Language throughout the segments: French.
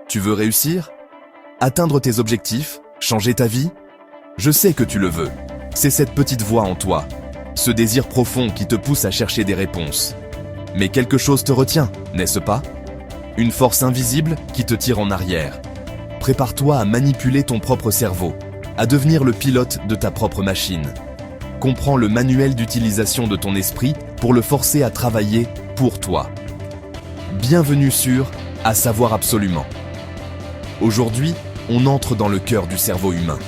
Tu veux réussir? Atteindre tes objectifs? Changer ta vie? Je sais que tu le veux. C'est cette petite voix en toi, ce désir profond qui te pousse à chercher des réponses. Mais quelque chose te retient, n'est-ce pas? Une force invisible qui te tire en arrière. Prépare-toi à manipuler ton propre cerveau, à devenir le pilote de ta propre machine. Comprends le manuel d'utilisation de ton esprit pour le forcer à travailler pour toi. Bienvenue sur À savoir absolument. Aujourd'hui, on entre dans le cœur du cerveau humain.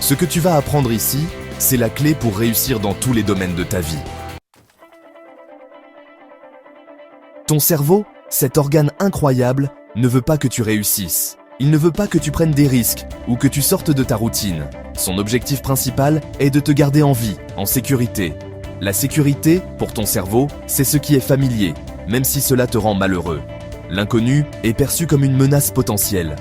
Ce que tu vas apprendre ici, c'est la clé pour réussir dans tous les domaines de ta vie. Ton cerveau, cet organe incroyable, ne veut pas que tu réussisses. Il ne veut pas que tu prennes des risques ou que tu sortes de ta routine. Son objectif principal est de te garder en vie, en sécurité. La sécurité, pour ton cerveau, c'est ce qui est familier, même si cela te rend malheureux. L'inconnu est perçu comme une menace potentielle.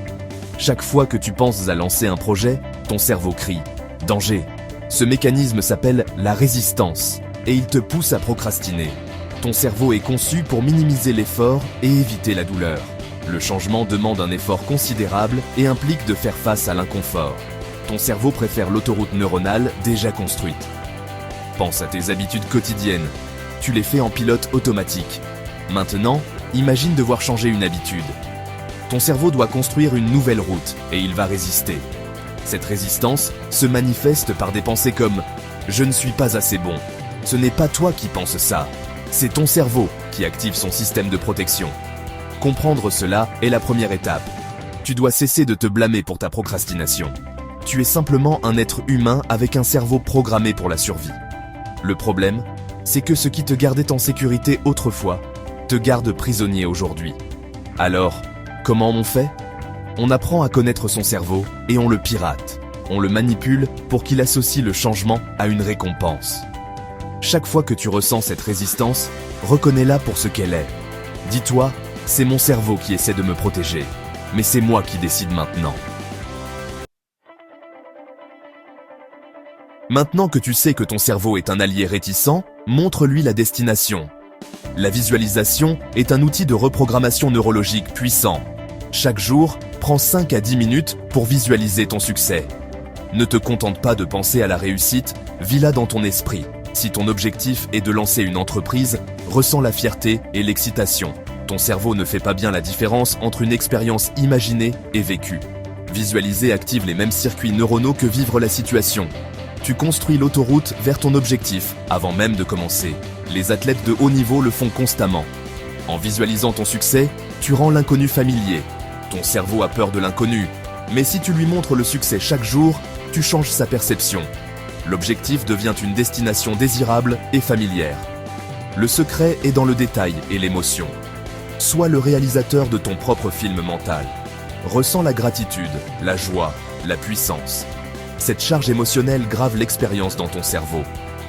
Chaque fois que tu penses à lancer un projet, ton cerveau crie « Danger !» Ce mécanisme s'appelle la résistance et il te pousse à procrastiner. Ton cerveau est conçu pour minimiser l'effort et éviter la douleur. Le changement demande un effort considérable et implique de faire face à l'inconfort. Ton cerveau préfère l'autoroute neuronale déjà construite. Pense à tes habitudes quotidiennes. Tu les fais en pilote automatique. Maintenant, imagine devoir changer une habitude. Ton cerveau doit construire une nouvelle route et il va résister. Cette résistance se manifeste par des pensées comme « Je ne suis pas assez bon ». Ce n'est pas toi qui penses ça, c'est ton cerveau qui active son système de protection. Comprendre cela est la première étape. Tu dois cesser de te blâmer pour ta procrastination. Tu es simplement un être humain avec un cerveau programmé pour la survie. Le problème, c'est que ce qui te gardait en sécurité autrefois te garde prisonnier aujourd'hui. Alors, comment on fait? On apprend à connaître son cerveau et on le pirate. On le manipule pour qu'il associe le changement à une récompense. Chaque fois que tu ressens cette résistance, reconnais-la pour ce qu'elle est. Dis-toi, c'est mon cerveau qui essaie de me protéger, mais c'est moi qui décide maintenant. Maintenant que tu sais que ton cerveau est un allié réticent, montre-lui la destination. La visualisation est un outil de reprogrammation neurologique puissant. Chaque jour, prends 5 à 10 minutes pour visualiser ton succès. Ne te contente pas de penser à la réussite, vis-la dans ton esprit. Si ton objectif est de lancer une entreprise, ressens la fierté et l'excitation. Ton cerveau ne fait pas bien la différence entre une expérience imaginée et vécue. Visualiser active les mêmes circuits neuronaux que vivre la situation. Tu construis l'autoroute vers ton objectif avant même de commencer. Les athlètes de haut niveau le font constamment. En visualisant ton succès, tu rends l'inconnu familier. Ton cerveau a peur de l'inconnu, mais si tu lui montres le succès chaque jour, tu changes sa perception. L'objectif devient une destination désirable et familière. Le secret est dans le détail et l'émotion. Sois le réalisateur de ton propre film mental. Ressens la gratitude, la joie, la puissance. Cette charge émotionnelle grave l'expérience dans ton cerveau.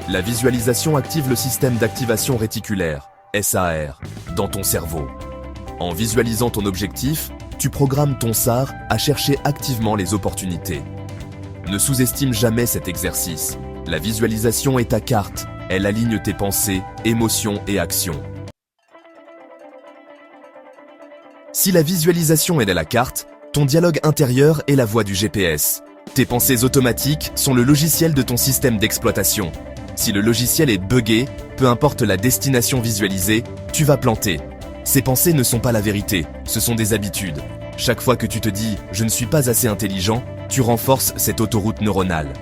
La visualisation active le système d'activation réticulaire, SAR, dans ton cerveau. En visualisant ton objectif, tu programmes ton SAR à chercher activement les opportunités. Ne sous-estime jamais cet exercice. La visualisation est ta carte. Elle aligne tes pensées, émotions et actions. Si la visualisation est la carte, ton dialogue intérieur est la voix du GPS. Tes pensées automatiques sont le logiciel de ton système d'exploitation. Si le logiciel est buggé, peu importe la destination visualisée, tu vas planter. Ces pensées ne sont pas la vérité, ce sont des habitudes. Chaque fois que tu te dis « je ne suis pas assez intelligent », tu renforces cette autoroute neuronale.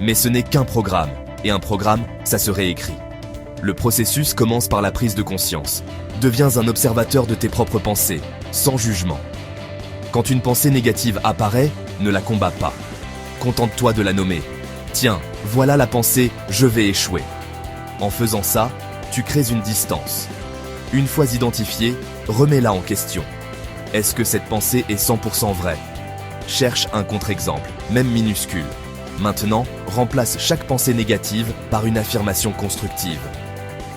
Mais ce n'est qu'un programme, et un programme, ça se réécrit. Le processus commence par la prise de conscience. Deviens un observateur de tes propres pensées, sans jugement. Quand une pensée négative apparaît, ne la combats pas. Contente-toi de la nommer. Tiens, voilà la pensée « je vais échouer ». En faisant ça, tu crées une distance. Une fois identifiée, remets-la en question. Est-ce que cette pensée est 100% vraie? Cherche un contre-exemple, même minuscule. Maintenant, remplace chaque pensée négative par une affirmation constructive.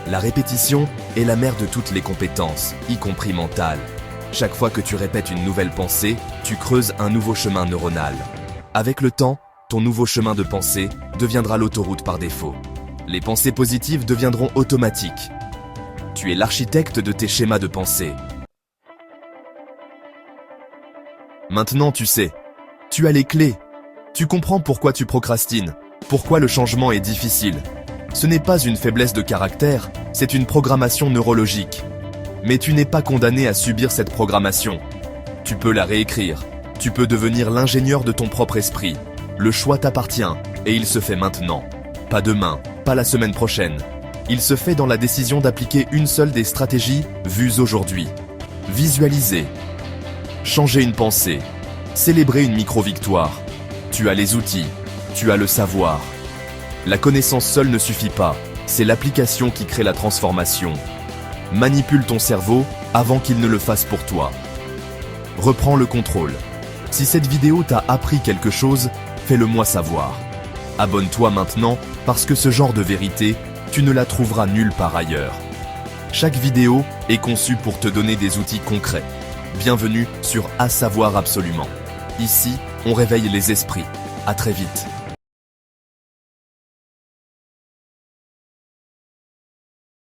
La répétition est la mère de toutes les compétences, y compris mentales. Chaque fois que tu répètes une nouvelle pensée, tu creuses un nouveau chemin neuronal. Avec le temps, ton nouveau chemin de pensée deviendra l'autoroute par défaut. Les pensées positives deviendront automatiques. Tu es l'architecte de tes schémas de pensée. Maintenant tu sais. Tu as les clés. Tu comprends pourquoi tu procrastines, pourquoi le changement est difficile. Ce n'est pas une faiblesse de caractère, c'est une programmation neurologique. Mais tu n'es pas condamné à subir cette programmation. Tu peux la réécrire. Tu peux devenir l'ingénieur de ton propre esprit. Le choix t'appartient, et il se fait maintenant. Pas demain, pas la semaine prochaine. Il se fait dans la décision d'appliquer une seule des stratégies vues aujourd'hui. Visualiser. Changer une pensée. Célébrer une micro-victoire. Tu as les outils. Tu as le savoir. La connaissance seule ne suffit pas. C'est l'application qui crée la transformation. Manipule ton cerveau avant qu'il ne le fasse pour toi. Reprends le contrôle. Si cette vidéo t'a appris quelque chose, fais-le moi savoir. Abonne-toi maintenant parce que ce genre de vérité, tu ne la trouveras nulle part ailleurs. Chaque vidéo est conçue pour te donner des outils concrets. Bienvenue sur À savoir absolument. Ici, on réveille les esprits. À très vite.